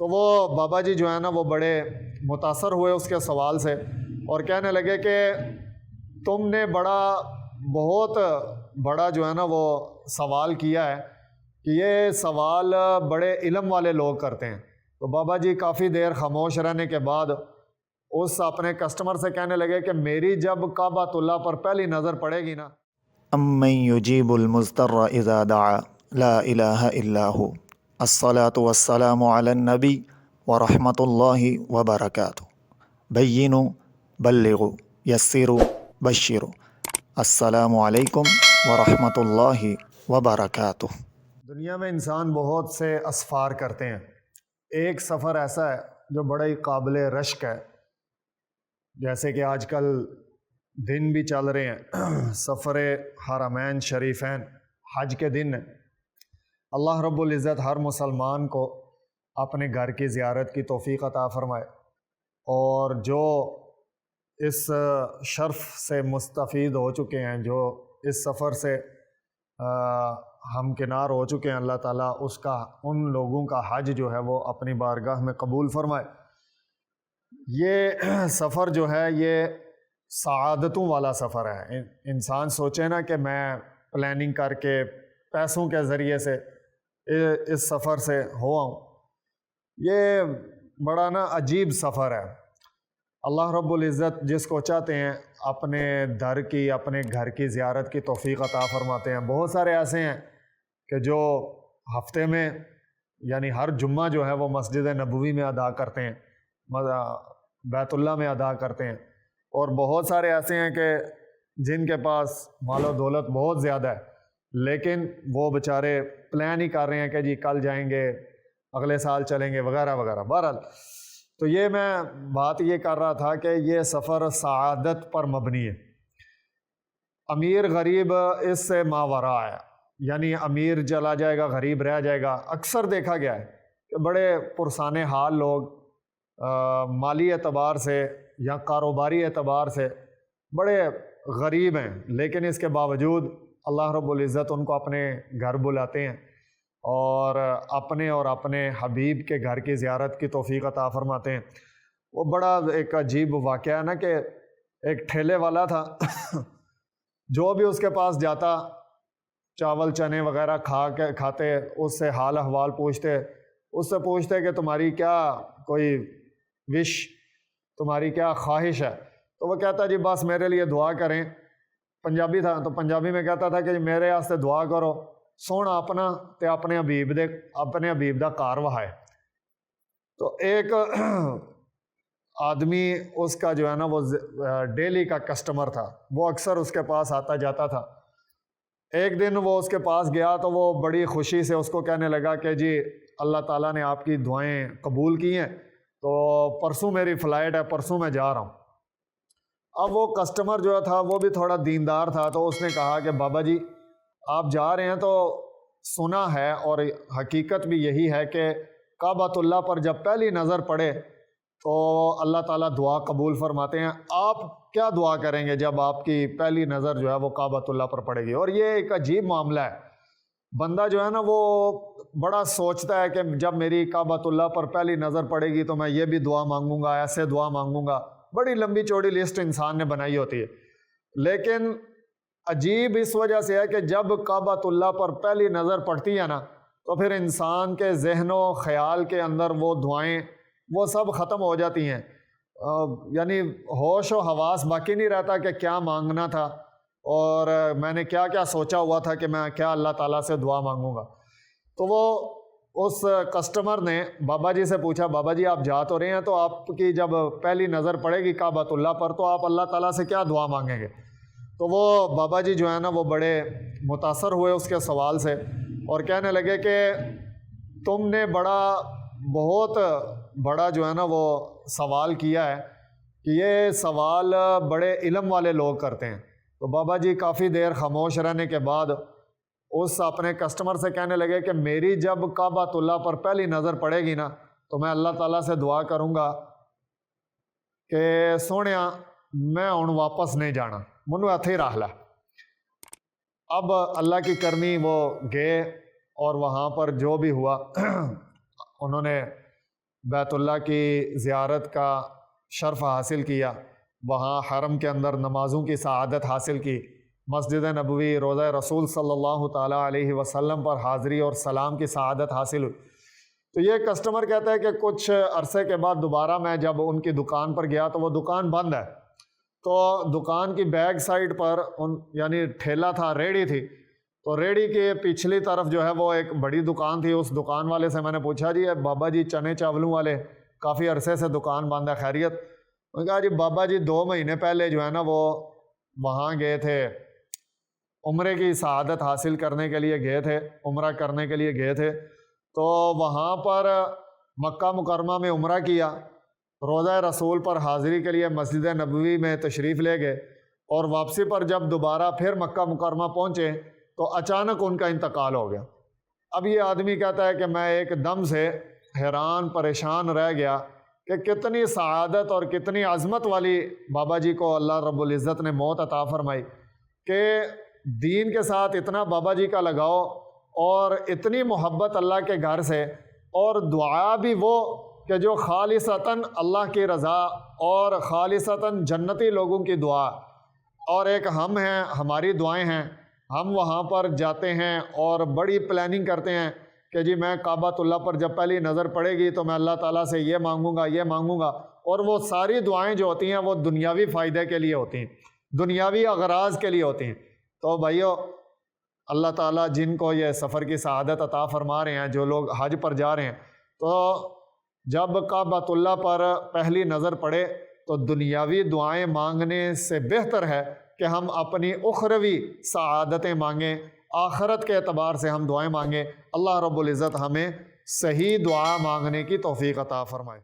تو وہ بابا جی جو ہے نا وہ بڑے متاثر ہوئے اس کے سوال سے، اور کہنے لگے کہ تم نے بہت بڑا جو ہے نا وہ سوال کیا ہے کہ یہ سوال بڑے علم والے لوگ کرتے ہیں۔ تو بابا جی کافی دیر خاموش رہنے کے بعد اس اپنے کسٹمر سے کہنے لگے کہ میری جب کعبۃ اللہ پر پہلی نظر پڑے گی نا، امن یجیب المضطر اذا دعا لا الہ الا ہو الصلاۃ والسلام علی النبی ورحمۃ اللہ وبرکاتہ بینوا بلغوا یسروا بشروا السلام علیکم ورحمۃ اللہ وبرکاتہ۔ دنیا میں انسان بہت سے اسفار کرتے ہیں، ایک سفر ایسا ہے جو بڑا ہی قابل رشک ہے، جیسے کہ آج کل دن بھی چل رہے ہیں، سفر حرمین شریفین، حج کے دن ہیں۔ اللہ رب العزت ہر مسلمان کو اپنے گھر کی زیارت کی توفیق عطا فرمائے، اور جو اس شرف سے مستفید ہو چکے ہیں، جو اس سفر سے ہمکنار ہو چکے ہیں، اللہ تعالیٰ ان لوگوں کا حج جو ہے وہ اپنی بارگاہ میں قبول فرمائے۔ یہ سفر جو ہے یہ سعادتوں والا سفر ہے۔ انسان سوچے نا کہ میں پلاننگ کر کے پیسوں کے ذریعے سے اس سفر سے ہو آؤں، یہ بڑا نا عجیب سفر ہے۔ اللہ رب العزت جس کو چاہتے ہیں اپنے اپنے گھر کی زیارت کی توفیق عطا فرماتے ہیں۔ بہت سارے ایسے ہیں کہ جو ہفتے میں یعنی ہر جمعہ جو ہے وہ مسجد نبوی میں ادا کرتے ہیں، بیت اللہ میں ادا کرتے ہیں، اور بہت سارے ایسے ہیں کہ جن کے پاس مال و دولت بہت زیادہ ہے، لیکن وہ بیچارے پلان ہی کر رہے ہیں کہ جی کل جائیں گے، اگلے سال چلیں گے، وغیرہ وغیرہ۔ بہرحال تو یہ میں بات یہ کر رہا تھا کہ یہ سفر سعادت پر مبنی ہے۔ امیر غریب اس سے ماوراء ہے، یعنی امیر چلا جائے گا، غریب رہ جائے گا۔ اکثر دیکھا گیا ہے کہ بڑے پرسان حال لوگ مالی اعتبار سے یا کاروباری اعتبار سے بڑے غریب ہیں، لیکن اس کے باوجود اللہ رب العزت ان کو اپنے گھر بلاتے ہیں اور اپنے حبیب کے گھر کی زیارت کی توفیق عطا فرماتے ہیں۔ وہ بڑا ایک عجیب واقعہ ہے نا کہ ایک ٹھیلے والا تھا جو بھی اس کے پاس جاتا چاول چنے وغیرہ کھاتے، اس سے حال احوال پوچھتے، اس سے پوچھتے کہ تمہاری کیا کوئی وش، تمہاری کیا خواہش ہے؟ تو وہ کہتا جی بس میرے لیے دعا کریں۔ پنجابی تھا تو پنجابی میں کہتا تھا کہ جی میرے واسطے دعا کرو، سونا اپنا تے اپنے حبیب دا کار وہائے۔ تو ایک آدمی اس کا جو ہے نا وہ ڈیلی کا کسٹمر تھا، وہ اکثر اس کے پاس آتا جاتا تھا۔ ایک دن وہ اس کے پاس گیا تو وہ بڑی خوشی سے اس کو کہنے لگا کہ جی اللہ تعالیٰ نے آپ کی دعائیں قبول کی ہیں، تو پرسوں میری فلائٹ ہے، پرسوں میں جا رہا ہوں۔ اب وہ کسٹمر جو تھا وہ بھی تھوڑا دیندار تھا، تو اس نے کہا کہ بابا جی آپ جا رہے ہیں تو سنا ہے اور حقیقت بھی یہی ہے کہ کعبۃ اللہ پر جب پہلی نظر پڑے تو اللہ تعالیٰ دعا قبول فرماتے ہیں۔ آپ کیا دعا کریں گے جب آپ کی پہلی نظر جو ہے وہ کعبۃ اللہ پر پڑے گی؟ اور یہ ایک عجیب معاملہ ہے، بندہ جو ہے نا وہ بڑا سوچتا ہے کہ جب میری کعبۃ اللہ پر پہلی نظر پڑے گی تو میں یہ بھی دعا مانگوں گا، ایسے دعا مانگوں گا، بڑی لمبی چوڑی لسٹ انسان نے بنائی ہوتی ہے۔ لیکن عجیب اس وجہ سے ہے کہ جب کعبۃ اللہ پر پہلی نظر پڑتی ہے نا تو پھر انسان کے ذہن و خیال کے اندر وہ دعائیں وہ سب ختم ہو جاتی ہیں، یعنی ہوش و حواس باقی نہیں رہتا کہ کیا مانگنا تھا اور میں نے کیا کیا سوچا ہوا تھا کہ میں کیا اللہ تعالیٰ سے دعا مانگوں گا۔ تو وہ اس کسٹمر نے بابا جی سے پوچھا، بابا جی آپ جا تو رہے ہیں، تو آپ کی جب پہلی نظر پڑے گی کعبۃ اللہ پر تو آپ اللہ تعالیٰ سے کیا دعا مانگیں گے؟ تو وہ بابا جی جو ہے نا وہ بڑے متاثر ہوئے اس کے سوال سے، اور کہنے لگے کہ تم نے بہت بڑا جو ہے نا وہ سوال کیا ہے کہ یہ سوال بڑے علم والے لوگ کرتے ہیں۔ تو بابا جی کافی دیر خاموش رہنے کے بعد اس اپنے کسٹمر سے کہنے لگے کہ میری جب کعبۃ اللہ پر پہلی نظر پڑے گی نا تو میں اللہ تعالیٰ سے دعا کروں گا کہ سونیا میں ہن واپس نہیں جانا، منو اتھے ہی رکھ لا۔ اب اللہ کی کرنی وہ گئے اور وہاں پر جو بھی ہوا انہوں نے بیت اللہ کی زیارت کا شرف حاصل کیا، وہاں حرم کے اندر نمازوں کی سعادت حاصل کی، مسجد نبوی روضہ رسول صلی اللہ تعالیٰ علیہ وسلم پر حاضری اور سلام کی سعادت حاصل ہوئی۔ تو یہ کسٹمر کہتا ہے کہ کچھ عرصے کے بعد دوبارہ میں جب ان کی دکان پر گیا تو وہ دکان بند ہے، تو دکان کی بیک سائڈ پر یعنی ٹھیلا تھا، ریڑھی تھی، تو ریڑھی کے پچھلی طرف جو ہے وہ ایک بڑی دکان تھی۔ اس دکان والے سے میں نے پوچھا جی بابا جی چنے چاولوں والے کافی عرصے سے دکان بند ہے، خیریت؟ انہوں نے کہا جی بابا جی 2 مہینے پہلے جو ہے نا وہ وہاں گئے تھے، عمرے کی سعادت حاصل کرنے کے لیے گئے تھے، عمرہ کرنے کے لیے گئے تھے، تو وہاں پر مکہ مکرمہ میں عمرہ کیا، روضہ رسول پر حاضری کے لیے مسجد نبوی میں تشریف لے گئے، اور واپسی پر جب دوبارہ پھر مکہ مکرمہ پہنچے تو اچانک ان کا انتقال ہو گیا۔ اب یہ آدمی کہتا ہے کہ میں ایک دم سے حیران پریشان رہ گیا کہ کتنی سعادت اور کتنی عظمت والی بابا جی کو اللہ رب العزت نے موت عطا فرمائی کہ دین کے ساتھ اتنا بابا جی کا لگاؤ اور اتنی محبت اللہ کے گھر سے، اور دعا بھی وہ کہ جو خالصتاً اللہ کی رضا اور خالصتاً جنتی لوگوں کی دعا، اور ایک ہم ہیں، ہماری دعائیں ہیں، ہم وہاں پر جاتے ہیں اور بڑی پلاننگ کرتے ہیں کہ جی میں کعبۃ اللہ پر جب پہلی نظر پڑے گی تو میں اللہ تعالیٰ سے یہ مانگوں گا، یہ مانگوں گا، اور وہ ساری دعائیں جو ہوتی ہیں وہ دنیاوی فائدے کے لیے ہوتی ہیں، دنیاوی اغراض کے لیے ہوتی ہیں۔ تو بھائیو، اللہ تعالیٰ جن کو یہ سفر کی سعادت عطا فرما رہے ہیں، جو لوگ حج پر جا رہے ہیں، تو جب کعبۃ اللہ پر پہلی نظر پڑے تو دنیاوی دعائیں مانگنے سے بہتر ہے کہ ہم اپنی اخروی سعادتیں مانگیں، آخرت کے اعتبار سے ہم دعائیں مانگیں۔ اللہ رب العزت ہمیں صحیح دعا مانگنے کی توفیق عطا فرمائے۔